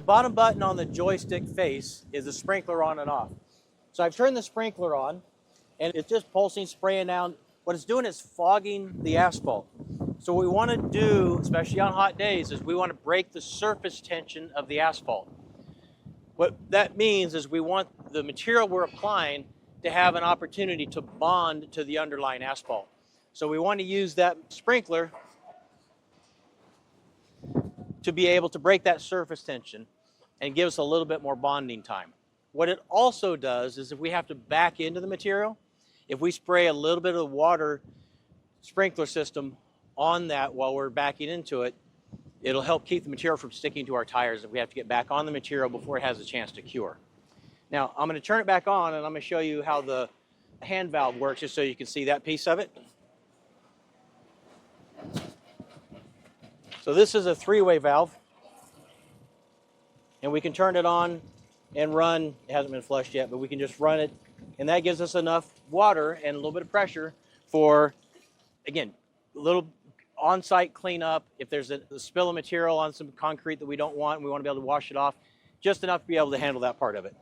bottom button on the joystick face is the sprinkler on and off. So I've turned the sprinkler on, and it's just pulsing, spraying down. What it's doing is fogging the asphalt. So what we want to do, especially on hot days, is we want to break the surface tension of the asphalt. What that means is we want the material we're applying to have an opportunity to bond to the underlying asphalt. So we want to use that sprinkler to be able to break that surface tension and give us a little bit more bonding time. What it also does is if we have to back into the material, if we spray a little bit of the water sprinkler system on that while we're backing into it, it'll help keep the material from sticking to our tires if we have to get back on the material before it has a chance to cure. Now, I'm going to turn it back on and I'm going to show you how the hand valve works just so you can see that piece of it. So this is a three-way valve, and we can turn it on and run. It hasn't been flushed yet, but we can just run it, and that gives us enough water and a little bit of pressure for, again, a little on-site cleanup. If there's a spill of material on some concrete that we don't want and we want to be able to wash it off, just enough to be able to handle that part of it.